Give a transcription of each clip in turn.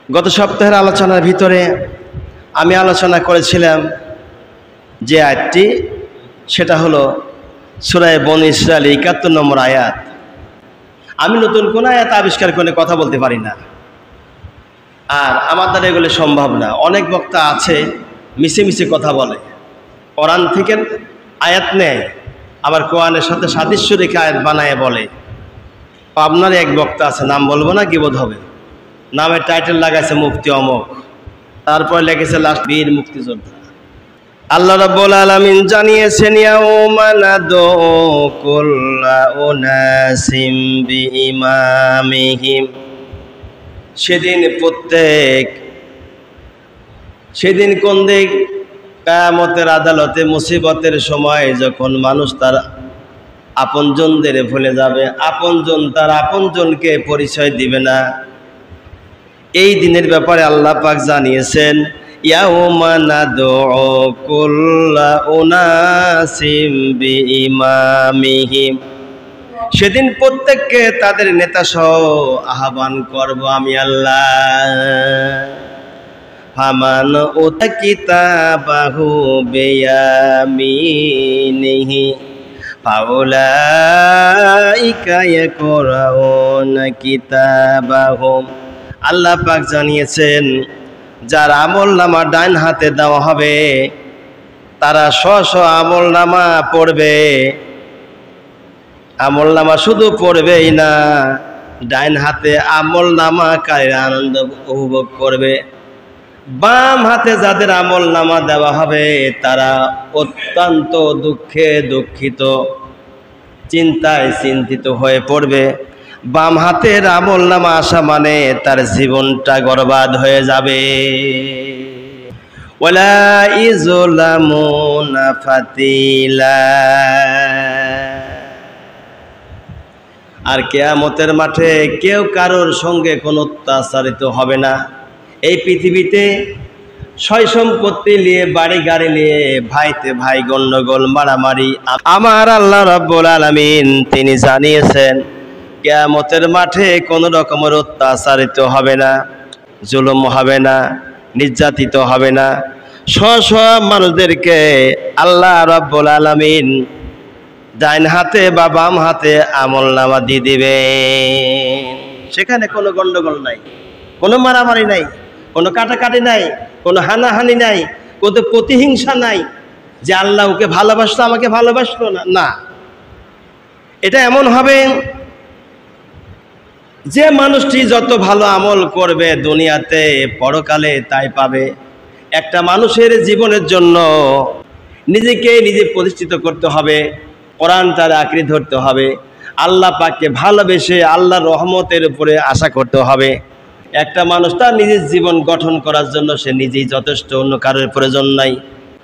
গত সপ্তাহের আলোচনার ভিতরে আমি আলোচনা করেছিলাম যে আয়াতটি, সেটা হলো সূরা বনী ইসরাঈল ৭১ নম্বর আয়াত। আমি নতুন কোন আয়াত আবিষ্কার করে কথা বলতে পারি না, আর আমার দ্বারা এগুলো সম্ভব না। অনেক বক্তা আছে মিছে মিছে কথা বলে, কোরআন থেকে আয়াত নেয়, আবার কোরআনের সাথে সাদৃশ্য রেখে আয়াত বানায় বলে। আপনার এক বক্তা আছে, নাম বলবো না, গীবত হবে, নামের টাইটেল লাগাইছে মুফতি অমক, তারপর লেগেছে লাস্ট বীর মুক্তিযোদ্ধা। আল্লাহ রাব্বুল আলামিন জানিয়েছেন, ইয়াউমা নাদউ কুল্লা উনাসিম বিইমামিহিম, সেদিন কোন দিক? কিয়ামতের আদালতে, মুসিবতের সময় যখন মানুষ তার আপনজনদের ভুলে যাবে, আপনজন তার আপনজনকে পরিচয় দিবে না, এই দিনের ব্যাপারে আল্লাহ পাক জানিয়েছেন, ইয়াউমা নাদউ কুল্লা উনাসিম বিইমামিহিম, সেদিন প্রত্যেককে তাদের নেতা সহ আহ্বান করব আমি আল্লাহ। ফামান উতা কিতাবাহু বিয়ামিনিহি ফাউলাইকা ইয়াকরাউনা কিতাবাহুম, আল্লাহ পাক জানিয়েছেন, যার আমলনামা ডান হাতে দেওয়া হবে তারা স্ব আমলনামা পড়বে। আমলনামা শুধু পড়বেই না, ডান হাতে আমলনামাকারীরা আনন্দ উপভোগ করবে। বাম হাতে যাদের আমলনামা দেওয়া হবে তারা অত্যন্ত দুঃখে দুঃখিত, চিন্তায় চিন্তিত হয়ে পড়বে। বাম হাতের আমলনামা আসা মানে তার জীবনটা বরবাদ হয়ে যাবে। ওয়ালা ইযলামুনা ফাতিলা, আর কিয়ামতের মাঠে কেউ কারোর সঙ্গে কোনো অত্যাচারিত হবে না। এই পৃথিবীতে সয় সম্পত্তি নিয়ে, বাড়ি গাড়ি নিয়ে ভাইতে ভাই গন্ডগোল, মারামারি, আমার আল্লাহ রাব্বুল আলামিন তিনি জানিয়েছেন কিয়ামতের মাঠে কোনো রকমের অত্যাচারিত হবে না, জুলুম হবে না, নির্যাতিত হবে না। সব মানুষদেরকে আল্লাহ রাব্বুল আলামিন ডান হাতে বা বাম হাতে আমলনামা দিয়ে দিবে। সেখানে কোনো গন্ডগোল নাই, কোনো মারামারি নাই, কোনো কাটাকাটি নাই, কোনো হানাহানি নাই, কোনো প্রতিহিংসা নাই যে আল্লাহ ওকে ভালোবাসলো আমাকে ভালোবাসলো না। না, এটা এমন হবে যে মানুষটি যত ভালো আমল করবে দুনিয়াতে, পরকালে তাই পাবে। একটা মানুষের জীবনের জন্য নিজেকে নিজে প্রতিষ্ঠিত করতে হবে, কোরআন তার আঁকড়ে ধরতে হবে, আল্লাহ পাককে ভালোবেসে আল্লাহর রহমতের উপরে আশা করতে হবে। একটা মানুষ তার নিজের জীবন গঠন করার জন্য সে নিজেই যথেষ্ট, অন্য কারোর প্রয়োজন নাই।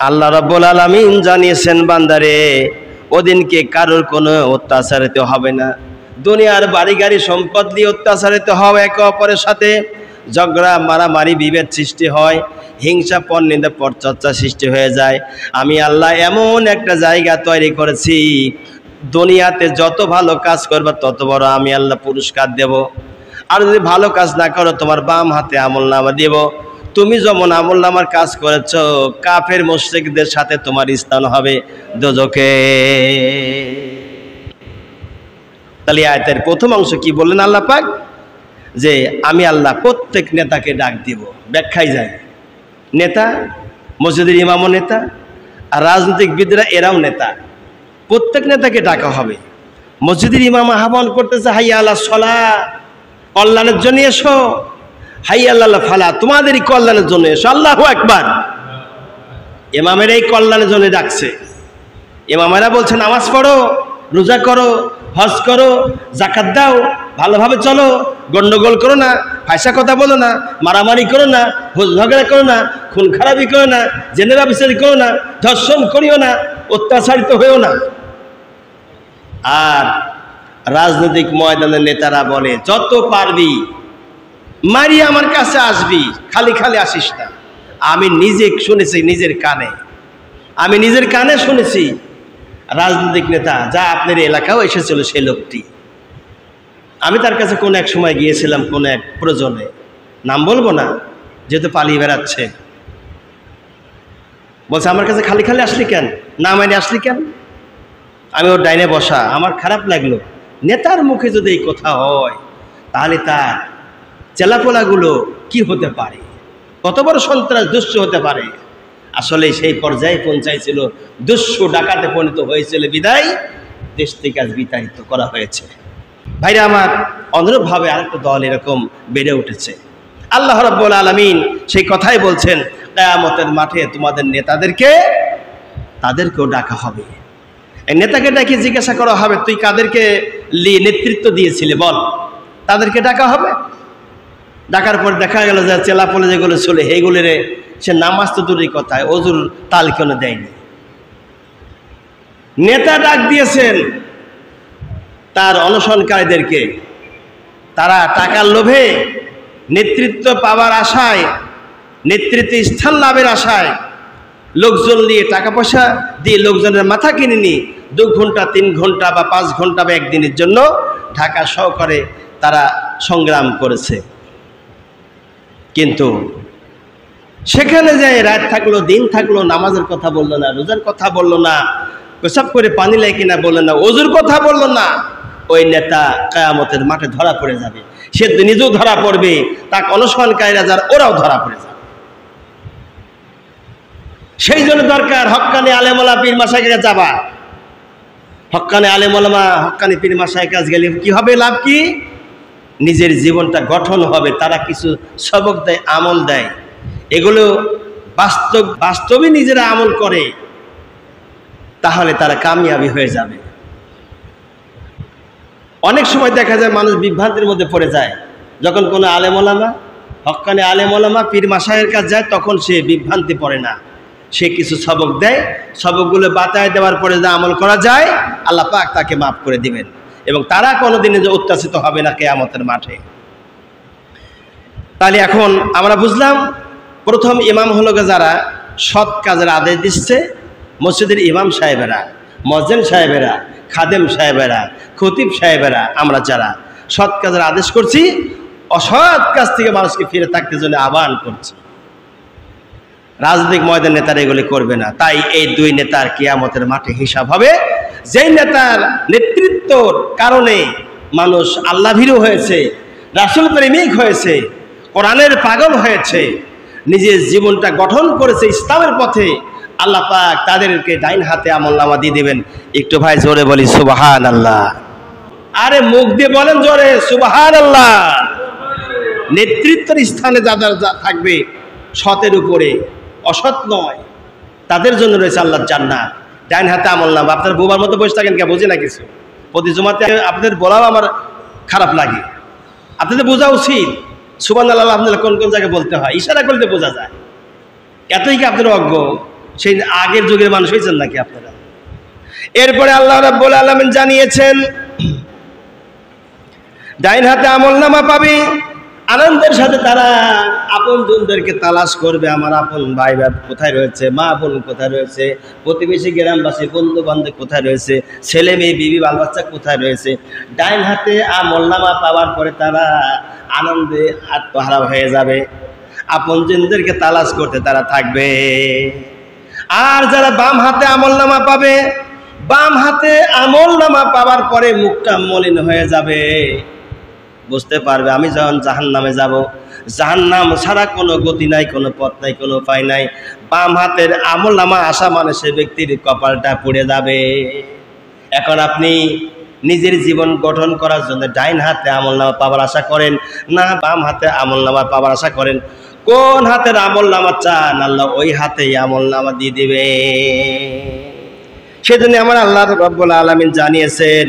আল্লাহ রাব্বুল আলামিন জানিয়েছেন, বান্দারে ওদিনকে কারোর কোনো অত্যাচারিত হবে না। দুনিয়ার বাড়ি গাড়ি সম্পদ দিয়ে অত্যাচারিত হবে, একে অপরের সাথে ঝগড়া মারামারি বিভেদ সৃষ্টি হয়, হিংসা পরনিন্দা পরচর্চা সৃষ্টি হয়ে যায়। আমি আল্লাহ এমন একটা জায়গা তৈরি করেছি, দুনিয়াতে যত ভালো কাজ করবে তত বড় আমি আল্লাহ পুরস্কার দেব। আর যদি ভালো কাজ না করো তোমার বাম হাতে আমলনামা দেব। তুমি যেমন আমলনামার কাজ করেছ, কাফের মুশরিকদের সাথে তোমার স্থান হবে দোজখে। তাহলে আয়াতের প্রথম অংশ কি বললেন আল্লাহ পাক? যে আমি আল্লাহ প্রত্যেক নেতাকে ডাক দিব। ব্যাখ্যায় যায়, নেতা, মসজিদের ইমামও নেতা, আর রাজনৈতিকবিদরা এরাও নেতা। প্রত্যেক নেতাকে ডাকা হবে। মসজিদের ইমাম আহ্বান করতেছে, হাইয়া আলা সলাহ, কল্যাণের জন্য এসো। হাইয়া আল্লাহ ফালা, তোমাদেরই কল্যাণের জন্য এসো। আল্লাহু আকবার। ইমামেরা এই কল্যাণের জন্য ডাকছে। ইমামেরা বলছে নামাজ পড়ো, রোজা করো, হজ করো, যাকাত দাও, ভালোভাবে চলো, গন্ডগোল করো না, ফায়সা কথা বলো না, মারামারি করো না, ঝগড়া করো না, খুন খারাপি করো না, জেনে ব্যবসায়ী করো না, ধর্ষণ করিও না, অত্যাচারিত হয়েও না। আর রাজনৈতিক ময়দানের নেতারা বলে, যত পারবি মারি আমার কাছে আসবি, খালি খালি আসিস না। আমি নিজে শুনেছি, নিজের কানে শুনেছি রাজনৈতিক নেতা, যা আপনার এলাকাও এসেছিল সেই লোকটি। আমি তার কাছে কোন এক সময় গিয়েছিলাম, কোন এক প্রয়োজনে। নাম বলবো না যেহেতু পালিয়ে বেড়াচ্ছে, বলছে আমার কাছে খালি খালি আসলি কেন, না মানে আসলি কেন? আমি ওর ডাইনে বসা, আমার খারাপ লাগলো। নেতার মুখে যদি এই কথা হয় তাহলে তার চেলাপোলাগুলো কি হতে পারে, কত বড় সন্ত্রাস দুষ্ট হতে পারে। আসলে সেই পর্যায়ে পৌঁছাইছিল, দুঃস্ব ডাকাতে পরিণত হয়েছিল, বিদায় দেশ থেকে আজ বিতাড়িত করা হয়েছে। ভাইরা আমার, অনুরূপভাবে আরেকটা দল এরকম বেড়ে উঠেছে। আল্লাহ রাব্বুল আলামিন সেই কথাই বলছেন, কিয়ামতের মাঠে তোমাদের তাদেরকেও ডাকা হবে। এই নেতাকে ডাকি জিজ্ঞাসা করা হবে, তুই কাদেরকে নেতৃত্ব দিয়েছিলে বল, তাদেরকে ডাকা হবে। ডাকার পর দেখা গেল যে চেলাপলে যেগুলো ছিল এইগুলোরে সে নামাজ তো দূরের কথায় ওজুর তাল কেন দেয়নি। নেতা ডাক দিয়েছেন তার অনশনকারীদেরকে, তারা টাকার লোভে, নেতৃত্ব পাওয়ার আশায়, নেতৃত্ব স্থান লাভের আশায় লোকজন নিয়ে, টাকা পয়সা দিয়ে লোকজনের মাথা কিনে নিয়ে 2 ঘন্টা 3 ঘন্টা বা 5 ঘন্টা বা একদিনের জন্য ঢাকা সহকারে তারা সংগ্রাম করেছে। কিন্তু সেখানে যে রাত থাকলো, দিন থাকলো, নামাজের কথা বললো না, রোজার কথা বললো না, পেশাব করে পানি লাগে কিনা বললো না, ওজুর কথা বললো না, ওই নেতা কিয়ামতের মাঠে ধরা পড়ে যাবে। সে নিজেও ধরা পড়বে, তাকে অনুসরণকারীরা যারা ওরাও ধরা পড়ে যাবে। সেই জন্য দরকার হক্কানি আলেমওয়ালা পীর মাশায়েখের কাছে যাবা। হক্কানি আলেমওয়ালা, হক্কানি পীর মাশায়েখের কাছে গেলে কি হবে, লাভ কি? নিজের জীবনটা গঠন হবে, তারা কিছু সবক দেয়, আমল দেয়, এগুলো বাস্তবে নিজেরা আমল করে, তাহলে তারা কামিয়াবি হয়ে যাবে। অনেক সময় দেখা যায় মানুষ বিভ্রান্তির মধ্যে পড়ে যায়, যখন কোনো আলেম ওলামা, হক্কানি আলেম ওলামা পীর মাশায়েখের কাছে যায়, তখন সে বিভ্রান্তি পড়ে না, সে কিছু সবক দেয়, সবকগুলো বাতায় দেওয়ার পরে যা আমল করা যায় আল্লাহ পাক তাকে মাফ করে দিবেন, এবং তারা কোনোদিনে যে উত্তাসিত হবে না কিয়ামতের মাঠে। তাহলে এখন আমরা বুঝলাম, প্রথম ইমাম হলো যারা সৎ কাজের আদেশ দিচ্ছে, মসজিদের ইমাম সাহেবেরা, মুয়াজ্জিন সাহেবেরা, খাদেম সাহেবেরা, খতিব সাহেবেরা, আমরা যারা সৎ কাজের আদেশ করছি, অসৎ কাজ থেকে মানুষকে ফিরে থাকতে জন্য আহ্বান করছি। রাজনৈতিক ময়দান নেতারা এগুলি করবে না। তাই এই 2 নেতার কিয়ামতের মাঠে হিসাব হবে। যেই নেতার নেতৃত্বর কারণে মানুষ আল্লাহ ভীরু হয়েছে, রাসূল প্রেমিক হয়েছে, কোরআনের পাগল হয়েছে, নিজের জীবনটা গঠন করেছে ইসলামের পথে, আল্লাহ পাক তাদেরকে ডাইন হাতে আমলনামা দিয়ে দিবেন। একটু ভাই জোরে বলি সুবহানাল্লাহ। আরে মুখ দিয়ে বলেন জোরে সুবহানাল্লাহ। নেতৃত্বের স্থানে যারা থাকবে সতের উপরে, অসৎ নয়, তাদের জন্য রয়েছে আল্লাহর জান্নাত, ডাইন হাতে আমলনামা। আপনার বোবার মতো বসে থাকেন কে, বুঝি না কিছু। প্রতি জুমাতে আপনাদের বলাও আমার খারাপ লাগে, আপনাদের বোঝা উচিত সুবহানাল্লাহ আলহামদুলিল্লাহ কোন কোন জায়গায় বলতে হয়, ইশারা করলে বোঝা যায়। এতই কি আপনারা অজ্ঞ? সেই আগের যুগের মানুষ হয়েছেন নাকি আপনারা? এরপরে আল্লাহ রাব্বুল আলামিন জানিয়েছেন ডাইন হাতে আমলনামা পাবে, আনন্দের সাথে তারা আপনজনদেরকে তালাশ করবে, আমার আপন ভাই কোথায় রয়েছে, মা বোন কোথায় রয়েছে, প্রতিবেশী গ্রামবাসী বন্ধু বান্ধব কোথায় রয়েছে, ছেলে মেয়ে বিবি বাল বাচ্চা কোথায় রয়েছে। ডাইন হাতে আমলনামা পাওয়ার পরে তারা আনন্দে আত্মহারা হয়ে যাবে, আপনজনদেরকে তালাশ করতে তারা থাকবে। আর যারা বাম হাতে আমলনামা পাবে, বাম হাতে আমলনামা পাওয়ার পরে মুখটা মলিন হয়ে যাবে, বুঝতে পারবে আমি যখন জাহান্নামে যাব, জাহান্নাম ছাড়া কোনো গতি নাই, কোনো পথ নাই, কোনো উপায় নাই। বাম হাতের আমলনামা আসা মানে সে ব্যক্তির কপালটা পুড়ে যাবে। এখন আপনি নিজের জীবন গঠন করার জন্য ডাইন হাতে আমলনামা পাওয়ার আশা করেন না বাম হাতে আমলনামা পাওয়ার আশা করেন? কোন হাতের আমলনামা চান, আল্লাহ ওই হাতেই আমলনামা দিয়ে দিবে। সেজন্য আমার আল্লাহ রাব্বুল আলামিন জানিয়েছেন,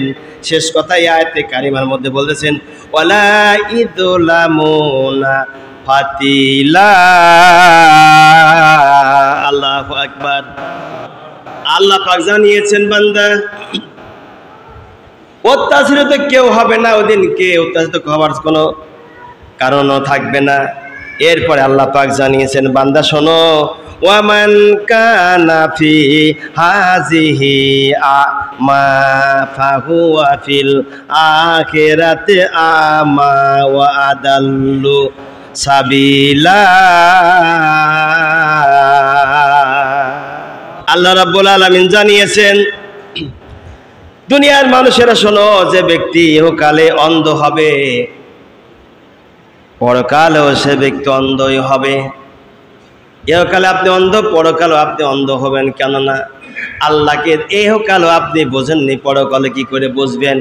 শেষ কথাই আয়াতে কারিমার মধ্যে বলতেছেন, ওয়ালা ইদলামুনা ফাতিলা। আল্লাহু আকবার। আল্লাহ পাক জানিয়েছেন, বান্দা অত্যাচারিত কেউ হবে না, ওদিনকে অত্যাচারিত হওয়ার কোনো কারণও থাকবে না। এরপরে আল্লাহ পাক জানিয়েছেন, বান্দা শোনো, ওয়ামান কানা ফি হাযিহি আমা ফাহুয়া ফিল আখিরাতি আমা ওয়া আদাল্লু সাবিলা। আল্লাহ রাব্বুল আলামিন জানিয়েছেন, দুনিয়ার মানুষেরা শোনো, যে ব্যক্তি ইহকালে অন্ধ হবে পরকালেও সে ব্যক্তি অন্ধই হবে। ইহকালে আপনি অন্ধ, পরকালেও আপনি অন্ধ হবেন। কেননা আল্লাহকে ইহকালেও আপনি বোঝেননি, পরকালে কি করে বুঝবেন?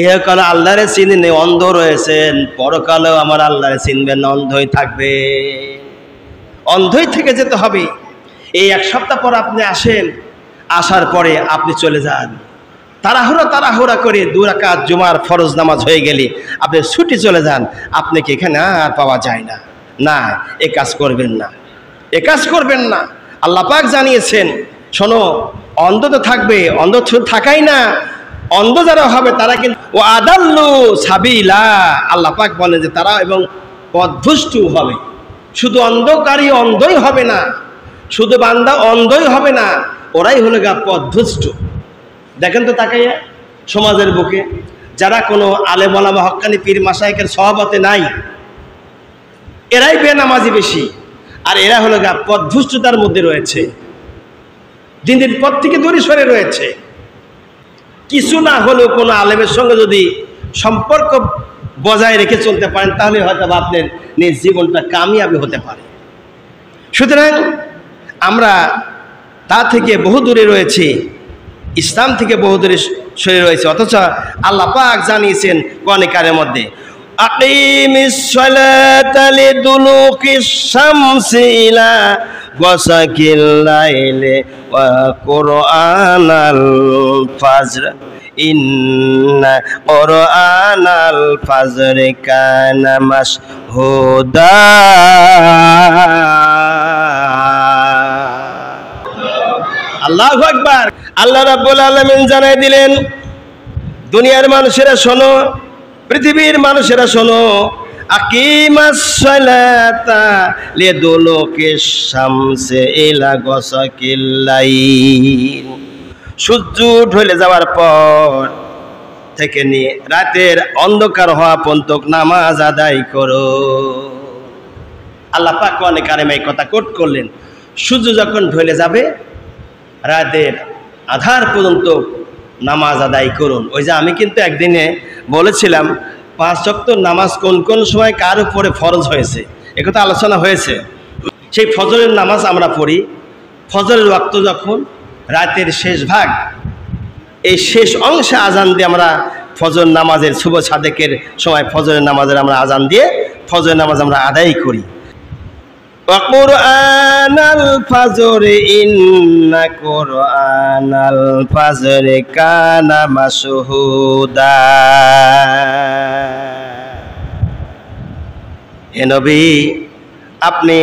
ইহকালে আল্লাহরে চিনেন, অন্ধ রয়েছেন, পরকালেও আমার আল্লাহরে চিনবেন না, অন্ধই থাকবে, অন্ধই থেকে যেতে হবে। এই এক সপ্তাহ পর আপনি আসেন, আসার পরে আপনি চলে যান, তাড়াহুড়া করে 2 রাকাত জুমার ফরজ নামাজ হয়ে গেলে আপনি ছুটি চলে যান, আপনাকে এখানে আর পাওয়া যায় না। না, এ কাজ করবেন না, এ কাজ করবেন না। আল্লাহ পাক জানিয়েছেন, শোনো, অন্ধ তো থাকবে, অন্ধ থাকাই না, অন্ধ যারা হবে তারা কিন্তু ও আদাল্লু সাবিলা। আল্লাহ পাক বলেন যে তারা এবং পথভ্রষ্টও হবে। শুধু অন্ধকারী অন্ধই হবে না, শুধু বান্দা অন্ধই হবে না, ওরাই হলো গা পথভ্রষ্ট। দেখেন তো তাকাইয়া সমাজের বুকে যারা কোনো আলেম ওলামা হক্কানি পীর মাশায়েখের সহবতে নাই, এরাই বেনামাজি বেশি, আর এরা হলো গা পথভ্রষ্টতার মধ্যে রয়েছে, দিনের পথ থেকে দূরে সরে রয়েছে। কিছু না হলেও কোনো আলেমের সঙ্গে যদি সম্পর্ক বজায় রেখে চলতে পারেন, তাহলে হয়তো আপনার নিজ জীবনটা কামিয়াবি হতে পারে। সুতরাং আমরা তা থেকে বহু দূরে রয়েছি, ইসলাম থেকে বহু দূরে সরে রয়েছে। অথচ আল্লাহ পাক জানিয়েছেন কোরআনে কারিমের মধ্যে, আকিমিস সালাতা লিদুলুকিশ শামসি ইলা গাসাকিল লাইলি ওয়া কুরআনাল ফাজর ইন্না কুরআনাল ফাজরি কানা মাশহুদা। আল্লাহু আকবার। আল্লাহ রাব্বুল আলামিন জানাই দিলেন, দুনিয়ার মানুষেরা শোনো, পৃথিবীর মানুষেরা শোনো, আকিমাস সালাতা লিদুলুকিশ শামসি ইলা গাসাকিল লাইল। সূর্য ঢলে যাওয়ার পর থেকে নিয়ে রাতের অন্ধকার হওয়া পর্যন্ত নামাজ আদায় করো। আল্লাহ পাক কোরআনে কারিমে এই কথা কোট করলেন, সূর্য যখন ঢলে যাবে রাতের আধার পর্যন্ত নামাজ আদায় করুন। ওই যে আমি কিন্তু একদিনে বলেছিলাম 5 ওয়াক্ত নামাজ কোন কোন সময় কার উপরে ফরজ হয়েছে, একথা আলোচনা হয়েছে। সেই ফজরের নামাজ আমরা পড়ি, ফজরের ওয়াক্ত যখন রাতের শেষ ভাগ, এই শেষ অংশে আজান দিয়ে আমরা ফজর নামাজের শুভ সাদেকের সময় ফজরের নামাজের আমরা আজান দিয়ে ফজরের নামাজ আমরা আদায় করি। কুরআনাল ফাজরি ইন্না কুরআনাল ফাজরি কানা মাশহুদা। হে নবী, আপনি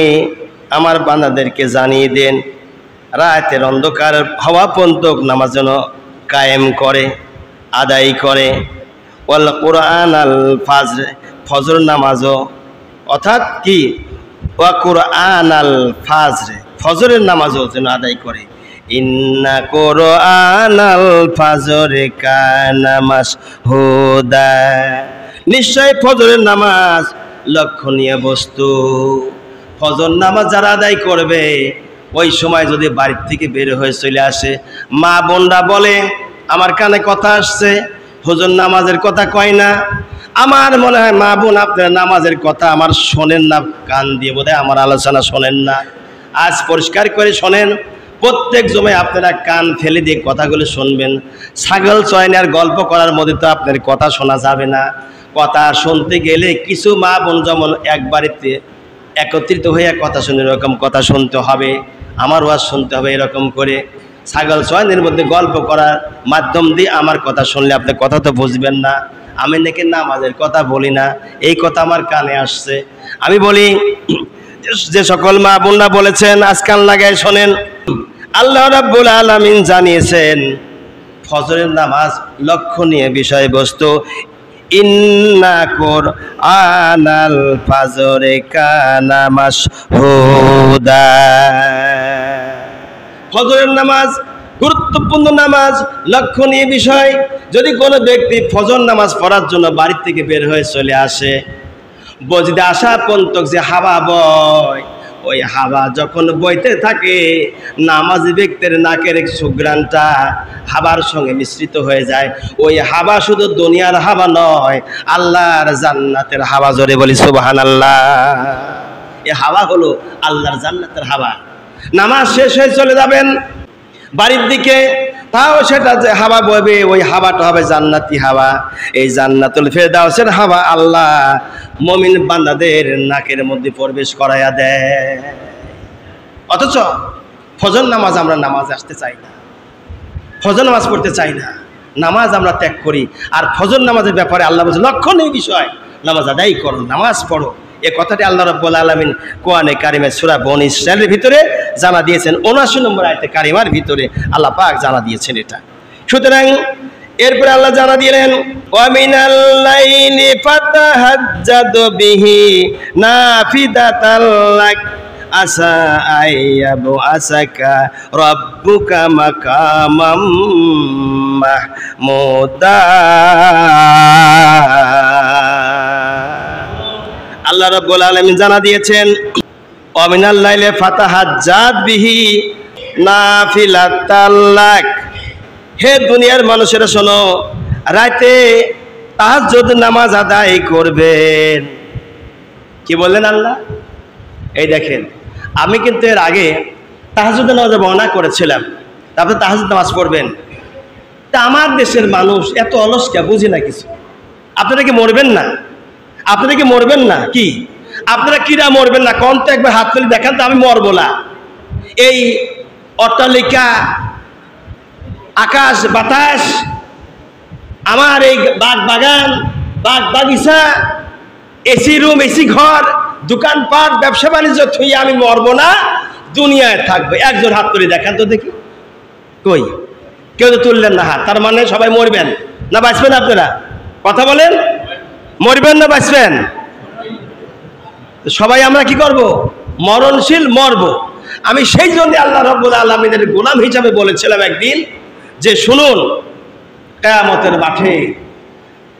আমার বান্দাদেরকে জানিয়ে দেন, রাতের অন্ধকার হওয়া পর্যন্ত নামাজ যেন কায়েম করে, আদায় করে। ওয়াল কুরআনাল ফাজর, ফজর নামাজও, অর্থাৎ কি ওয়া কুরআনাল ফাজর, ফজরের নামাজও যেন আদায় করে। ইন্না কুরআনাল ফাজরি কানা মাশহুদা, নিশ্চয় ফজরের নামাজ লক্ষণীয় বস্তু। ফজর নামাজ যারা আদায় করবে, ওই সময় যদি বাড়ির থেকে বের হয়ে চলে আসে, মা বোনরা বলে, আমার কানে কথা আসছে, হুজুর নামাজের কথা কয় না। আমার মনে হয় মা বোন আপনার নামাজের কথা আমার শোনেন না, কান দিয়ে বোধহয় আমার আলোচনা শোনেন না। আজ পরিষ্কার করে শোনেন, প্রত্যেক জমায় আপনারা কান ফেলে দিয়ে কথাগুলো শুনবেন। ছাগল চয়নার গল্প করার মধ্যে তো আপনার কথা শোনা যাবে না। কথা শুনতে গেলে কিছু মা বোন যেমন এক বাড়িতে একত্রিত হয়ে কথা শুনে এরকম কথা শুনতে হবে, আমার ওয়াজ শুনতে হবে। এরকম করে ছাগল চয়নের মধ্যে গল্প করার মাধ্যম দিয়ে আমার কথা শুনলে আপনি কথা তো বুঝবেন না। আমি নাকি নামাজের কথা বলি না, এই কথা আমার কানে আসছে। আমি বলি, যে সকল মা বোনরা বলেছেন আজ কান লাগায় শোনেন, আল্লাহ রাব্বুল আলামিন জানিয়েছেন ফজরের নামাজ লক্ষণীয় বিষয়বস্তু। ইন্না কুরআনাল ফাজরি কানা মাশহুদা, ফজরের নামাজ গুরুত্বপূর্ণ নামাজ, লক্ষণীয় বিষয়। যদি কোনো ব্যক্তি ফজর নামাজ পড়ার জন্য বাড়ি থেকে বের হয়ে চলে আসে, বজদে আসা পর্যন্ত যে হাওয়া বয়, ওই হাওয়া যখন বইতে থাকে নামাজি ব্যক্তির নাকের সুঘ্রাণটা হাওয়ার সঙ্গে মিশ্রিত হয়ে যায়। ওই হাওয়া শুধু দুনিয়ার হাওয়া নয়, আল্লাহর জান্নাতের হাওয়া। জোরে বলি সুবহানাল্লাহ। এই হাওয়া হলো আল্লাহর জান্নাতের হাওয়া। নামাজ শেষ হয়ে চলে যাবেন বাড়ির দিকে, তাও সেটা যে হাওয়া বইবে ওই হাওয়াটা হবে জান্নাতি হাওয়া। এই জান্নাতুল ফেরদাউসের হাওয়া আল্লাহ মুমিন বান্দাদের নাকের মধ্যে প্রবেশ করায়া দেয়। অথচ ফজর নামাজ আমরা নামাজ আসতে চাই না, ফজর নামাজ পড়তে চাই না, নামাজ আমরা ত্যাগ করি। আর ফজর নামাজের ব্যাপারে আল্লাহ বলছে লক্ষণীয় বিষয়, নামাজ আদায় করো, নামাজ পড়ো। এই কথাটি আল্লাহ রাব্বুল আলামিন কোরআনে কারিমে সূরা বনী ইসরাঈলের ভিতরে জানা দিয়েছেন। ৭৯ নম্বর আয়াতে কারিমার ভিতরে আল্লাহ পাক জানা দিয়েছেন এটা। সুতরাং এরপরে আল্লাহ জানা দিলেন ওয়া মিনাল লাইলি ফাতাহাজ্জাদ বিহি নাফিদাতাল লাক আসা আইয়াবু আসাকা রাব্বুকা মাকামাম মাহমুদা। আল্লাহ রাব্বুল আলামিন জানা দিয়েছেন ওয়া মিনাল লাইলি ফাতাহাজ্জাদ বিহি নাফিলাতাল লাক। হে দুনিয়ার মানুষেরা শোনো, রাতে তাহাজ্জুদ নামাজ আদায় করবেন। কি বললেন আল্লাহ? এই দেখেন, আমি কিন্তু এর আগে তাহাজ্জুদ নামাজে বর্ণনা করেছিলাম, তারপরে তাহাজ্জুদ নামাজ পড়বেন। তা আমার দেশের মানুষ এত অলসকা, বুঝি না কিছু। আপনারা কি মরবেন না? আপনারা কি মরবেন না? কি আপনারা কিরা মরবেন না? কোন তো একবার হাত তুলে দেখান তো, আমি মরবো না। এই অট্টালিকা, আকাশ বাতাস, আমার এই বাগ বাগান, বাগ বাগিচা, এসি রুম, এসি ঘর, দোকানপাট, ব্যবসা বাণিজ্য থুইয়ে আমি মরবো না, দুনিয়ায় থাকবে। একজন হাত তুলে দেখান তো দেখি। কই? কেউ তো তুললেন না হাত। তার মানে সবাই মরবেন না বাঁচবেন? আপনারা কথা বলেন, মরবেন না বাঁচবেন? সবাই আমরা কি করব? মরণশীল, মরব। আমি সেই জন্য আল্লাহ রাব্বুল আলামিনের গোলাম হিসাবে বলেছিলাম একদিন যে শুনুন, কিয়ামতের মাঠে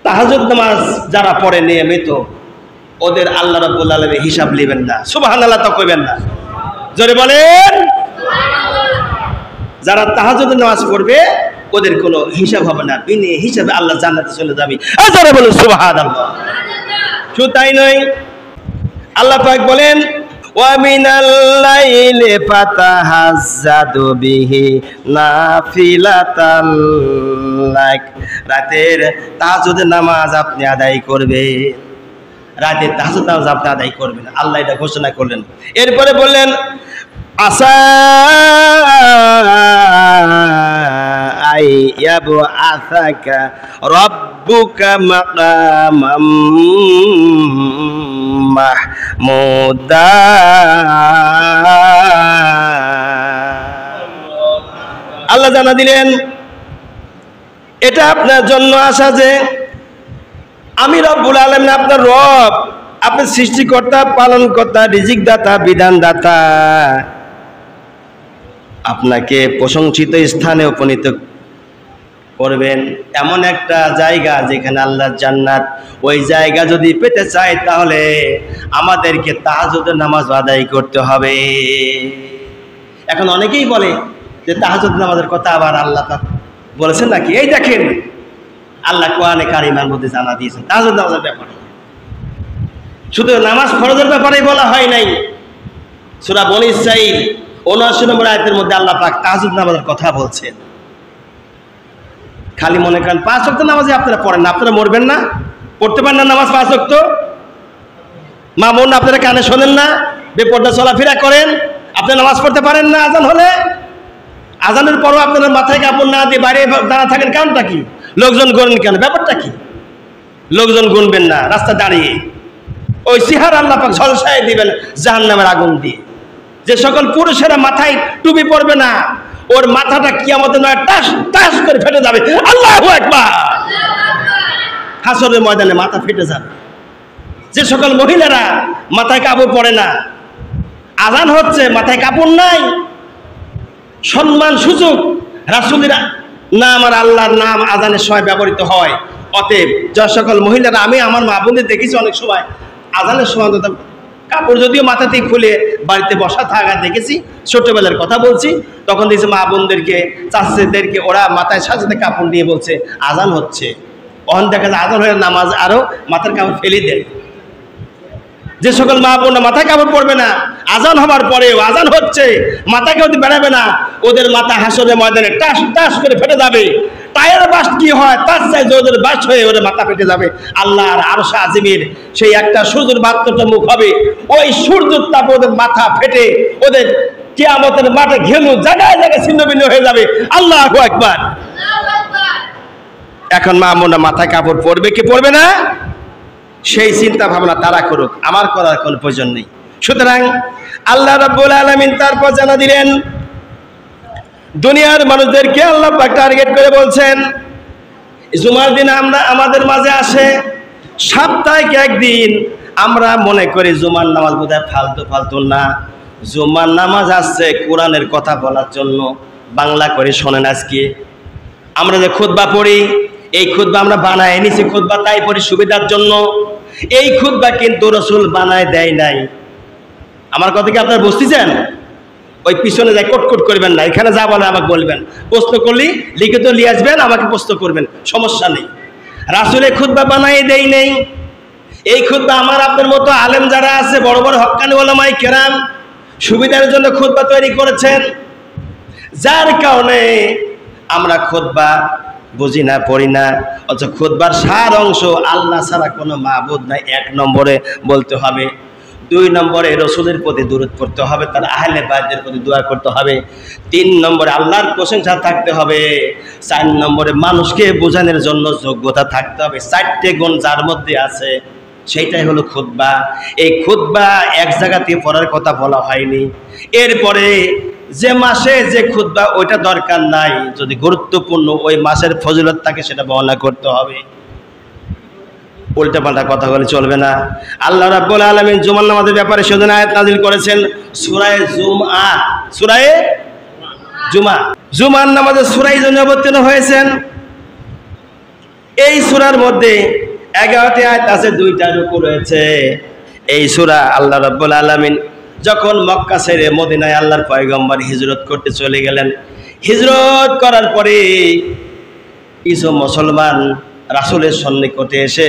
তাহাজ্জুদ নামাজ যারা পড়ে নিয়মিত, ওদের আল্লাহ রাব্বুল আলামিন হিসাব নেবেন না। সুবহানাল্লাহ তো কইবেন না? জোরে বলেন। যারা তাহাজ্জুদ নামাজ পড়বে ওদের কোনো হিসাব হবে না, বিনা হিসাবে আল্লাহ জান্নাতে চলে যাবে। জোরে বলুন সুবহানাল্লাহ। শুধু তাই নয়, আল্লাহ পাক বলেন ওয়া মিনাল লাইলি ফাতাহাজ্জাদু বিহি নাফিলাতাল লাক। রাতের তাহাজ্জুদের নামাজ আপনি আদায় করবেন, রাতে তাহাজ্জুদ নামাজ আপনি আদায় করবেন, আল্লাহ এটা ঘোষণা করলেন। এরপরে বললেন আসা আইয়াবু আসাকা রাব্বুকা মাকামাম মাহমুদা। আল্লাহ জানা দিলেন এটা আপনার জন্য আসা যে আমি রব্বুল আলামিন, আপনার রব, আপনার সৃষ্টিকর্তা, পালনকর্তা, রিজিকদাতা, বিধানদাতা, আপনাকে প্রশংসিত স্থানে উপনীত করবেন, এমন একটা জায়গা যেখানে আল্লাহর জান্নাত। ওই জায়গা যদি পেতে চাই তাহলে আমাদেরকে তাহাজ্জুদের নামাজ আদায় করতে হবে। এখন অনেকেই বলে যে তাহাজ্জুদ নামাজের কথা আবার আল্লাহ বলেছেন নাকি? এই দেখেন আল্লাহ কোরআনে কারিমার মধ্যে জানা দিয়েছেন তাহাজ্জুদ নামাজের ব্যাপারে। শুধু নামাজ ফরজের ব্যাপারেই বলা হয় নাই। সূরা বনী ইসরাঈল ৭৯ নম্বর আয়াতের মধ্যে আল্লাহ পাক তাহাজ্জুদ নামাজের কথা বলছেন। খালি মনে করেন ৫ ওয়াক্ত নামাজে আপনারা পড়েন না, আপনারা মরবেন না? পড়তে পারেন না নামাজ ৫ ওয়াক্ত? মা বোন আপনারা কানে শোনেন না? বেপরদা চলাফেরা করেন, আপনি নামাজ পড়তে পারেন না? আজান হলে, আজানের পরও আপনারা মাথায় কাপড় না দিয়ে বাইরে দাঁড়া থাকেন, কারণটা কি? লোকজন গুনেন কেন? ব্যাপারটা কি? লোকজন গুনবেন না রাস্তা দাঁড়িয়ে, ওই সিহার আল্লাহ পাক ঝলসায় দিবেন জাহান্নামের আগুন দিয়ে। যে সকল পুরুষেরা মাথায় টুপি পরবে না, ওর মাথাটা কিয়ামতের নয় টাস টাস করে ফেটে যাবে। আল্লাহু আকবার। হাসরের ময়দানে মাথা ফেটে যাবে। যে সকল মহিলারা মাথায় কাপড় পরে না, আজান হচ্ছে মাথায় কাপড় নাই, সম্মান সুযোগ রাসূলের নাম আর আল্লাহর নাম আজানের সময় ব্যবহৃত হয়। অতএব যে সকল মহিলারা, আমি আমার মা বোনদের দেখেছি অনেক সময় আজানের সময় কাপড় যদিও মাথা থেকে খুলে বাড়িতে বসা থাকা দেখেছি, ছোটবেলার কথা বলছি, তখন দেখছি মা বোনদেরকে চাষিদেরকে ওরা মাথায় সাজাতে কাপড় নিয়ে বলছে আজান হচ্ছে। অহন দেখা যায় আজান হয়ে নামাজ আরো মাথার কাপড় ফেলে দেয়। যে সকল মা বোনরা মাথায় কাপড় পরবে না, আজান হবার পরেও আজান হচ্ছে মাথায় কাপড় বেড়াবে না, ওদের মাথা হাসরের ময়দানে টাস টাস করে ফেটে যাবে। টায়ার বাস্ট কি হয় তার চাই ওদের বাস্ট হয়ে ওদের মাথা ফেটে যাবে। আল্লাহর আরশ আজিমের সেই একটা সূর্যের বাহাত্তরটা মুখ হবে, ওই সূর্যের তাপে ওদের মাথা ফেটে ওদের কিয়ামতের মাঠে ঘেলু জায়গায় জায়গায় ছিন্ন ভিন্ন হয়ে যাবে। আল্লাহু আকবার। এখন মা বোনরা মাথায় কাপড় পরবে কি পরবে না সেই চিন্তা ভাবনা তারা করুক, আমার করার কোনো প্রয়োজন নেই। সুতরাং আল্লাহ রাব্বুল আলামিন তারপর জানা দিলেন দুনিয়ার মানুষদেরকে আল্লাহ পাক টার্গেট করে বলছেন জুমার দিন আমরা আমাদের মাঝে আসে সাপ্তাহিক একদিন। আমরা মনে করি জুমার নামাজ বোধহয় ফালতু ফালতু না, জুমার নামাজ আসছে কোরআনের কথা বলার জন্য। বাংলা করে শোনেন, আজকে আমরা যে খুতবা পড়ি এই খুতবা আমরা বানায় নিছি, খুতবা তাই পড়ি সুবিধার জন্য। এই খুতবা কিন্তু রাসূল বানায় দেয় নাই। আমার কথা কি আপনারা বুঝতেছেন? ওই পিছনে যাই কটকট করবেন না, এখানে যা বলে আমাকে বলবেন, প্রশ্ন করলে লিখিত নিয়ে আসবেন, আমাকে প্রশ্ন করবেন, সমস্যা নেই। রাসূল খুতবা বানায় দেয় নেই। এই খুতবা আমার আপনার মতো আলেম যারা আছে, বড় বড় হক্কানি ওলামায়ে কেরাম সুবিধার জন্য খুতবা তৈরি করেছেন, যার কারণে আমরা খুতবা বুঝি না, পড়ি না। অথচ খুতবার সার অংশ আল্লাহ ছাড়া কোনো মাবুদ নাই, 1 নম্বরে বলতে হবে। 2 নম্বরে রসুলের প্রতি দরুদ পড়তে হবে, তার আহলে বাইতের প্রতি দোয়া করতে হবে। 3 নম্বরে আল্লাহর প্রশংসা থাকতে হবে। 4 নম্বরে মানুষকে বোঝানোর জন্য যোগ্যতা থাকতে হবে। 4টে গুণ যার মধ্যে আছে সেইটাই হলো খুতবা। এই খুতবা এক জায়গাতে পড়ার কথা বলা হয়নি। এরপরে যে মাসে যে খুতবা ওইটা দরকার নাই, যদি গুরুত্বপূর্ণ ওই মাসের ফজিলত থাকে সেটা বর্ণনা করতে হবে। উল্টা পাল্টা কথা বলে চলবে না। আল্লাহ রাব্বুল আলামিন জুমার নামাজের ব্যাপারে সেদিন আয়াত নাযিল করেছেন সূরা জুমআ, সূরা জুমআ। জুমার নামাজে সূরায় জন্য অবতীর্ণ হয়েছেন। এই সূরার মধ্যে 11টি আয়াত আছে, 2টা রুকু রয়েছে। এই সূরা আল্লাহ রাব্বুল আলামিন যখন মক্কা ছেড়ে মদিনায় আল্লাহর পয়গম্বর হিজরত করতে চলে গেলেন, হিজরত করার পরে কিছু মুসলমান রাসূলের সন্নিকটে এসে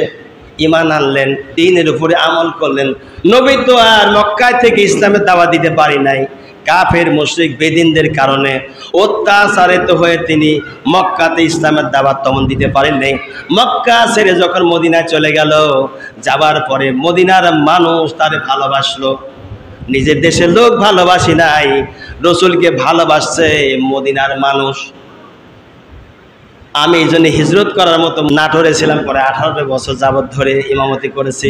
ঈমান আনলেন, দ্বীনের উপরে আমল করলেন। নবী তো আর মক্কায় থেকে ইসলামের দাওয়াত দিতে পারি নাই, কাফের মুশরিক বেদিনদের কারণে অত্যাচারিত হয়ে তিনি মক্কাতে ইসলামের দাওয়াত তেমন দিতে পারেন নাই। মক্কা ছেড়ে যখন মদিনায় চলে গেল, যাবার পরে মদিনার মানুষ তারে ভালোবাসলো। নিজের দেশের লোক ভালোবাসি নাই, রসুলকে ভালোবাসছে মদিনার মানুষ। আমি এই জন্য হিজরত করার মতো নাটোরে ছিলাম। পরে 18 বছর যাবৎ ধরে ইমামতি করেছি,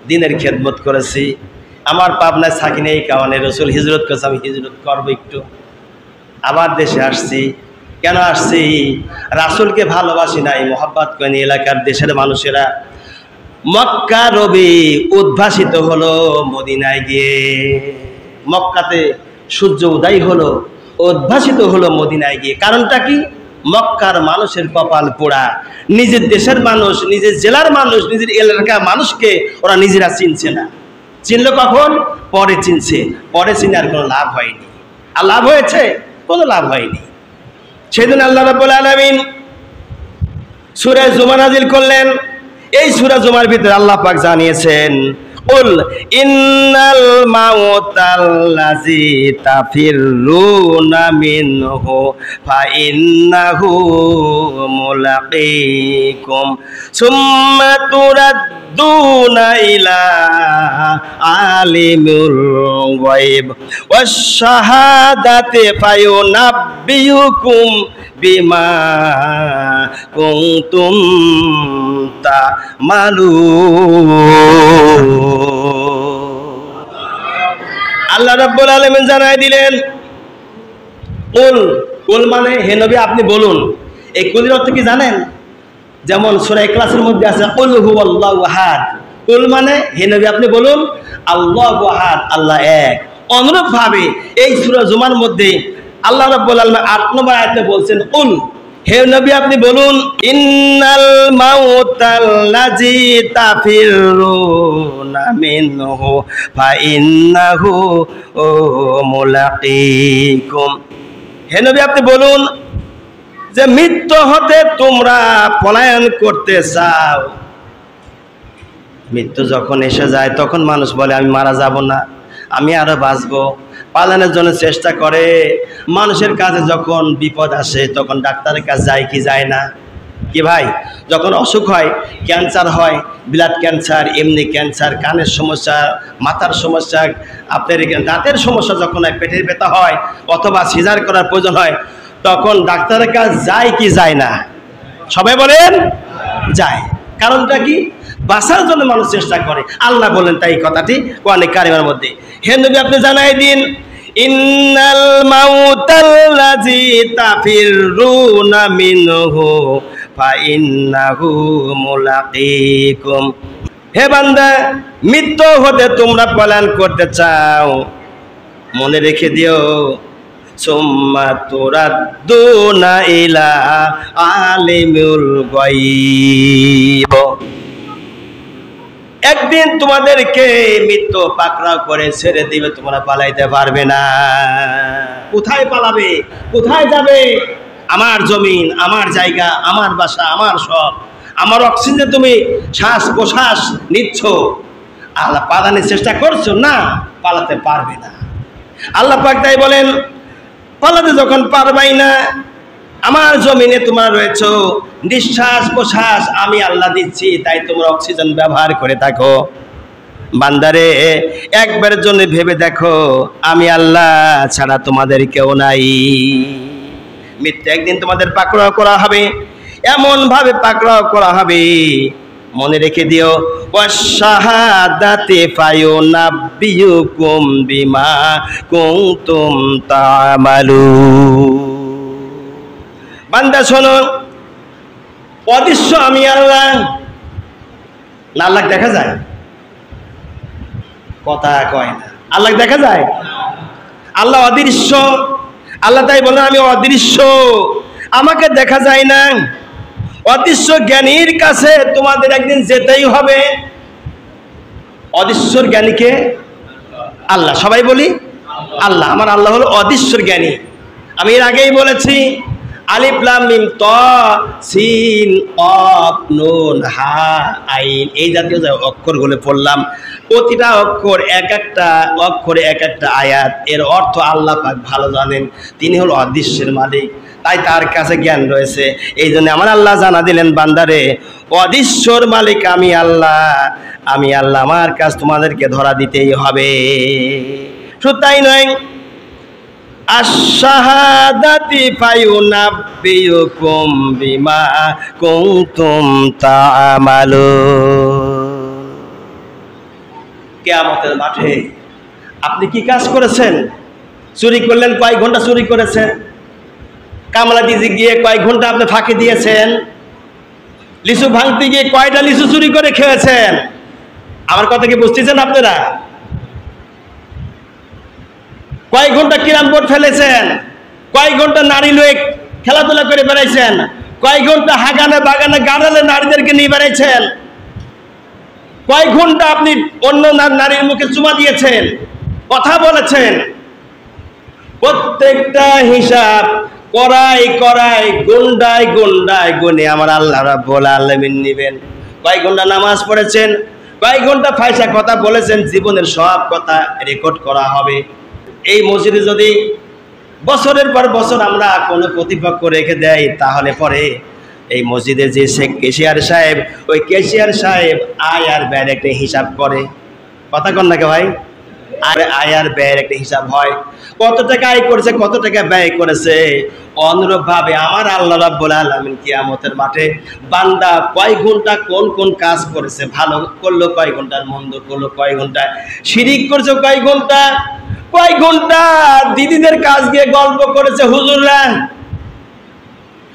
দিনের খেদমত করেছি। আমার পাবনায় থাকি নেই, কারণে রসুল হিজরত করেছে, আমি হিজরত করবো একটু। আবার দেশে আসছি। কেন আসছি? রাসূলকে ভালোবাসি নাই, মোহাব্বত করেনি এলাকার দেশের মানুষেরা। মক্কা রবি উদ্ভাসিত হলো মদিনায় গিয়ে। মক্কাতে সূর্য উদয় হলো, উদ্ভাসিত হলো মদিনায় গিয়ে। কারণটা কি? মক্কার মানুষের কপাল পোড়া। নিজের দেশের মানুষ, নিজের জেলার মানুষ, নিজের এলাকার মানুষকে ওরা নিজেরা চিনছে না। চিনলো কখন? পরে চিনছে। পরে চিনে আর কোনো লাভ হয়নি। আর লাভ হয়েছে? কোনো লাভ হয়নি। সেদিন আল্লাহ রাব্বুল আলামিন সূরা জুমা নাযিল করলেন। এই সূরা জুমার ভিতরে আল্লাহ পাক জানিয়েছেন কুল ইন্নাল মাউতাল্লাযী তাফিরুনা মিনহু ফাইন্নাহু মুলাকীকুম সুম্মা তুরাদ্দুনা ইলা আলিমিল গায়ব ওয়াশ শাহাদাতি ফায়ুনাব্বিউকুম বিমা কুনতুম তা'মালুন। আল্লাহ রাব্বুল আলামিন জানাই দিলেন কুল মানে হে নবী আপনি বলুন। এই কুলের অর্থ কি জানেন? যেমন সূরা ইখলাসের মধ্যে আছে কুল হুয়াল্লাহু আহাদ। কুল মানে হে নবী আপনি বলুন আল্লাহু আহাদ, আল্লাহ এক। অনুরূপভাবে এই সূরা জুমার মধ্যে আল্লাহ রাব্বুল আলামিন 8 নম্বর আয়াতে বলছেন কুল হে নবী আপনি বলুন, ইন্নাল মাউতাল্লাযী তাফিরুনা মিনহু ফা ইন্নাহু মুলাকীকুম। হে নবী আপনি বলুন যে মৃত্যু হতে তোমরা পলায়ন করতে চাও, মৃত্যু যখন এসে যায় তখন মানুষ বলে আমি মারা যাব না, আমি আরো বাঁচবো, পালানোর জন্য চেষ্টা করে। মানুষের কাছে যখন বিপদ আসে তখন ডাক্তারের কাছে যায় কি যায় না? কি ভাই, যখন অসুখ হয়, ক্যান্সার হয়, ব্লাড ক্যান্সার, এমনি ক্যান্সার, কানের সমস্যা, মাথার সমস্যা, আপনার দাঁতের সমস্যা যখন হয়, পেটের ব্যথা হয়, অথবা সিজার করার প্রয়োজন হয়, তখন ডাক্তারের কাছে যায় কি যায় না? সবাই বলেন যায়। কারণটা কি? বাঁচার জন্য মানুষ চেষ্টা করে। আল্লাহ বলেন তাই কথাটি কোরআনে কারিমের মধ্যে। হে নবী আপনি জানাই দিন, ইন্নাল মাউতাল্লাযী তাফিরুনা মিনহু ফা ইন্নাহু মুলাকীকুম। হে বান্দা, মৃত্যু হতে তোমরা পলায়ন করতে চাও, মনে রেখে দিও, সুম্মা তুরাদ্দুনা ইলা আলিমুল গায়ব। একদিন তোমাদেরকে মৃত্যু পাকড়াও করে ছেড়ে দিবে, তোমরা পালাইতে পারবে না। কোথায় পালাবে? কোথায় যাবে? আমার জমিন, আমার জায়গা, আমার বাসা, আমার সব, আমার অক্সিজেন তুমি শ্বাস প্রশ্বাস নিচ্ছ, আল্লাহ পালানোর চেষ্টা করছো না, পালাতে পারবে না। আল্লাহ পাক তাই বলেন, পালাতে যখন পারবাই না, আমার জমিনে তোমরা রয়েছ, নিঃশ্বাস প্রশ্বাস আমি আল্লাহ দিচ্ছি, তাই তোমরা অক্সিজেন ব্যবহার করে থাকো। বান্দারে, একবারের জন্য ভেবে দেখো, আমি আল্লাহ ছাড়া তোমাদের কেউ নাই। মৃত্যু একদিন তোমাদের পাকড়াও করা হবে, এমন ভাবে পাকড়াও করা হবে, মনে রেখে দিও, ওয়াশহাদাতি ফায়ুনাব্বিউকুম বিমা কুনতুম তা'মালুন। বান্দা শোনো, অদৃশ্য আমি আল্লাহ। না আল্লাহ দেখা যায়? কথা কয় না। আল্লাহ দেখা যায়? আল্লাহ অদৃশ্য। আল্লাহ তাই বলেন আমি অদৃশ্য, আমাকে দেখা যায় না। অদৃশ্য জ্ঞানীর কাছে তোমাদের একদিন যেতেই হবে। অদৃশ্যর জ্ঞানীকে আল্লাহ। সবাই বলি আল্লাহ। আমার আল্লাহ হলো অদৃশ্যর জ্ঞানী। আমি এর আগেই বলেছি, আলিফ লাম মিম ত সিন কফ নুন হা আইন, এই জাতীয় যে অক্ষরগুলো পড়লাম, প্রতিটা অক্ষর এক একটা অক্ষরে এক একটা আয়াত। এর অর্থ আল্লাহ পাক ভালো জানেন, তিনি হলো অদৃশ্যের মালিক, তাই তার কাছে জ্ঞান রয়েছে। এই জন্য আমার আল্লাহ জানা দিলেন, বান্দারে, অদৃশ্যর মালিক আমি আল্লাহ, আমি আল্লাহ, আমার কাছে তোমাদেরকে ধরা দিতেই হবে। শুধু তাই নয়, আশ-শাহাদাতি ফায়ুনাব্বিউকুম বিমা কুনতুম তা'মালুন। কিয়ামতের মাঠে আপনি কি কাজ করেছেন? চুরি করলেন, কয় ঘন্টা চুরি করেছেন? কামলা দিতে গিয়ে কয় ঘন্টা আপনি ফাঁকি দিয়েছেন? লিচু ভাঙতে গিয়ে কয়টা লিচু চুরি করে খেয়েছেন? আমার কথা কি বুঝতেছেন আপনারা? কয় ঘন্টা ক্যারাম বোর্ড ফেলেছেন? কয় ঘন্টা নারী লয়ে খেলাধুলা করে বেড়াইছেন? কয় ঘন্টা হাগানে বাগানে গাড়ালে নারীদেরকে নিয়ে বেড়াইছেন? কয় ঘন্টা আপনি অন্য নারীর মুখে চুমা দিয়েছেন, কথা বলেছেন? প্রত্যেকটা হিসাব করাই করাই গুন্ডায় গুন্ডায় গুনে আমার আল্লাহ রাব্বুল আলামিন নেবেন। কয় ঘন্টা নামাজ পড়েছেন, কয় ঘন্টা ফায়সা কথা বলেছেন, জীবনের সব কথা রেকর্ড করা হবে। এই মসজিদে যদি বছরের পর বছর আমরা কোনো কর্তৃপক্ষ রেখে দেয়, তাহলে পরে এই মসজিদের যে কেশিয়ার সাহেব, ওই কেশিয়ার সাহেব আয় আর ব্যয়ের একটা হিসাব করে। কথা কন নাকি ভাই? আর আয় আর ব্যয়ের একটা হিসাব হয়, কত টাকা আয় করেছে, কত টাকা ব্যয় করেছে। অনুরূপ ভাবে আমার আল্লাহ রাব্বুল আলামিন কিয়ামতের মাঠে বান্দা কয় ঘন্টা কোন কোন কাজ করেছে, ভালো করলো কয় ঘন্টার, মন্দ করলো কয় ঘন্টা, শিরিক করছে কয় ঘন্টা, কয় ঘন্টা দিদিদের কাজ গিয়ে গল্প করেছে হুজুররা,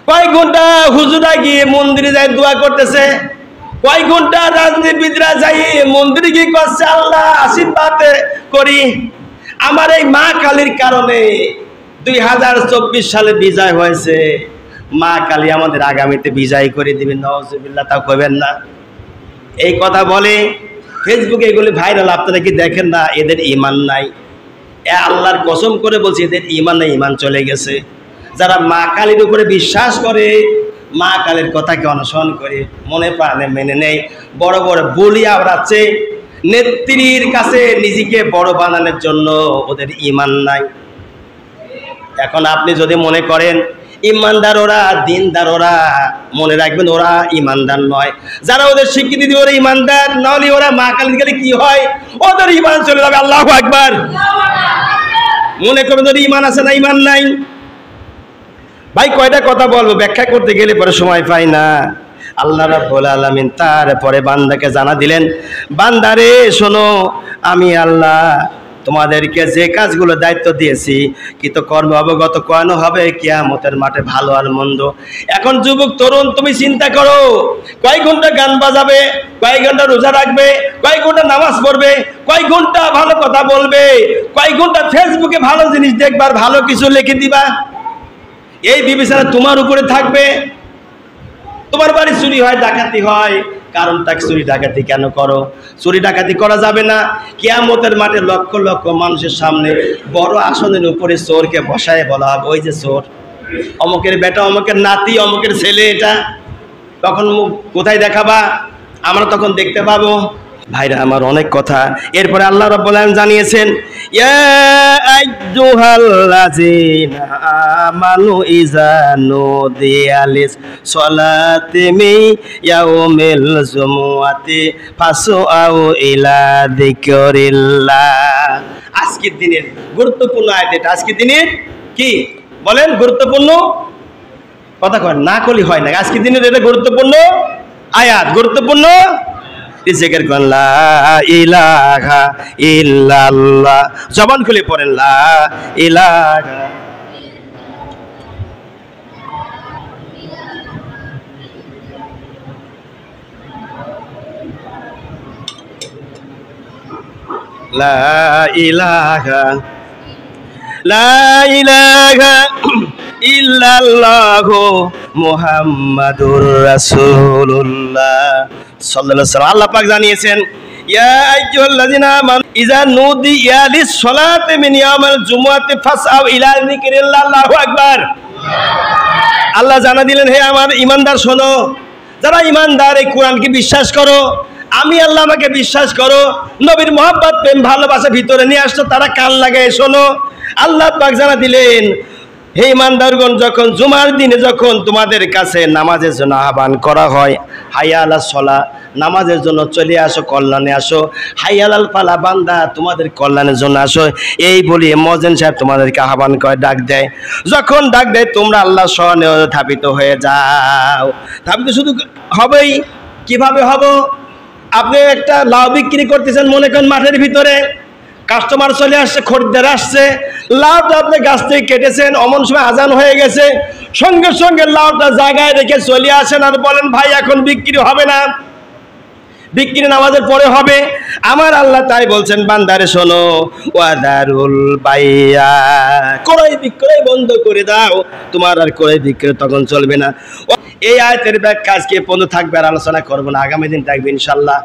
কয় ঘন্টা হুজুরা গিয়ে মন্দিরে যায় দোয়া করতেছে, কয় ঘন্টা রাজনীতিবিদরা যাই মন্দিরে গিয়ে করছে আল্লাহ আশীর্বাদ করি আমার এই মা কালীর কারণে 2024 সালে বিজয় হয়েছে, মা কালী আমাদের আগামীতে বিজয় করে দিবেন, নাউজুবিল্লাহ, তা কইবেন না। এই কথা বলে ফেসবুকে এগুলি ভাইরাল, আপনারা কি দেখেন না? এদের ঈমান নাই। আল্লাহর কসম করে বলছি, এদের ঈমান নাই, ঈমান চলে গেছে। যারা মা কালীর উপরে বিশ্বাস করে, মা কালীর কথাকে অনুসরণ করে, মনে প্রাণে মেনে নেয়, বড় বড় বলি আওড়াচ্ছে নেত্রীর কাছে নিজেকে বড় বানানোর জন্য, ওদের ঈমান নাই। এখন আপনি যদি মনে করেন ইমানদার ওরা, দিনদার ওরা, মনে রাখবেন ওরা ইমানদার নয়। যারা ওদের স্বীকৃতি দিবে ওরা ইমানদার, নাহলে ওরা মা কালীর গেলে কি হয়, ওদের ঈমান চলে যাবে। আল্লাহু আকবার। মনে করবেন ওদের ঈমান আছে না ঈমান নাই। ভাই কয়টা কথা বলবো, ব্যাখ্যা করতে গেলে পরে সময় পাই না। আল্লাহ রাব্বুল আলামিন তারপরে বান্দাকে জানা দিলেন, বান্দারে শোনো, আমি আল্লাহ তোমাদেরকে যে কাজগুলো দায়িত্ব দিয়েছি কৃতকর্ম অবগত করানো হবে কিয়ামতের মাঠে, ভালো আর মন্দ। এখন যুবক তরুণ, তুমি চিন্তা করো, কয় ঘন্টা গান বাজাবে, কয় ঘন্টা রোজা রাখবে, কয় ঘন্টা নামাজ পড়বে, কয় ঘন্টা ভালো কথা বলবে, কয় ঘন্টা ফেসবুকে ভালো জিনিস দেখবার, ভালো কিছু লিখে দিবা। এই বিবেচনা তোমার উপরে থাকবে। তোমার বাড়ি চুরি হয়, ডাকাতি হয়, কারণ তাকে চুরি ডাকাতি কেন করো? চুরি ডাকাতি করা যাবে না। কিয়ামতের মাঠে লক্ষ লক্ষ মানুষের সামনে বড় আসনের উপরে চোরকে বসায় বলা হবে, ওই যে চোর, অমুকের বেটা, অমুকের নাতি, অমুকের ছেলে। এটা তখন মুখ কোথায় দেখাবা? আমরা তখন দেখতে পাবো। ভাইরা আমার, অনেক কথা। এরপরে আল্লাহ রাব্বুল আলামিন জানিয়েছেন, ইয়া আইয়ুহাল্লাযীনা আমানু ইযা নুদিয়া লিস-সালাতি মিন ইয়াউমিল জুমআতি ফাসআউ ইলা যিকরিল্লাহ। আজকের দিনের গুরুত্বপূর্ণ আয়াত এটা। আজকের দিনের কি বলেন? গুরুত্বপূর্ণ কথা কয় না, কলি হয় না। আজকের দিনের এটা গুরুত্বপূর্ণ আয়াত, গুরুত্বপূর্ণ। জিকির করেন লা ইলাহা ইল্লাল্লাহ, জবান খুলে পড়েন লা ইলাহা। লা ইলাহা, লা ইলাহা ইল্লাল্লাহু মুহাম্মাদুর রাসূলুল্লাহ সাল্লাল্লাহু আলাইহি ওয়াসাল্লাম। আল্লাহ পাক জানিয়েছেন, ইয়া আইয়ুহাল্লাযিনা আমানু ইযা নুদিয়া লিস-সালাতি মিন ইয়াউমিল জুমআতি ফাসআউ ইলা যিকরিল্লাহ। আল্লাহু আকবার। আল্লাহ জানা দিলেন, হে আমার ঈমানদার শোনো, যারা ঈমানদার, এই কোরআনকে বিশ্বাস করো, আমি আল্লাহ আমাকে বিশ্বাস করো, নবীর মহব্বত প্রেম ভালোবাসা ভিতরে নিয়ে আসছো, তারা কান লাগায় শোনো। আল্লাহ পাক জানা দিলেন, হে ইমানদারগণ, যখন জুমার দিনে যখন তোমাদের কাছে নামাজের জন্য আহ্বান করা হয়, হাইয়া আলাস সালাহ, নামাজের জন্য চলে আসো, কল্যাণে আসো, হাইয়া আলাল ফালাহ, বান্দা তোমাদের কল্যাণের জন্য আসো, এই বলি মুয়াজ্জিন সাহেব তোমাদেরকে আহ্বান করে, ডাক দেয়। যখন ডাক দেয় তোমরা আল্লাহর শরণে ধাবিত হয়ে যাও। ধাবিত শুধু হবেই, কিভাবে হব? আপনি একটা লাউ বিক্রি করতেছেন, মনে করেন মাঠের ভিতরে, কাস্টমার চলে আসছে, খরিদ্দার আসছে, লাউটা আপনি গাছ থেকে কেটেছেন, অমন সময় আজান হয়ে গেছে, সঙ্গে সঙ্গে লাউটা জায়গায় রেখে চলে আসেন আর বলেন, ভাই এখন বিক্রি হবে না, বিক্রি নামাজের পরে হবে। আমার আল্লাহ তাই বলছেন, বান্দারে শোনো, ওয়াদারুল বাইয়া, ক্রয় বিক্রয় বন্ধ করে দাও, তোমার আর ক্রয় বিক্রয় তখন চলবে না। এই আয়াতের ব্যাখ্যা আজকে পর্যন্ত থাকবে, আর আলোচনা করবো না, আগামী দিন থাকবে ইনশাআল্লাহ।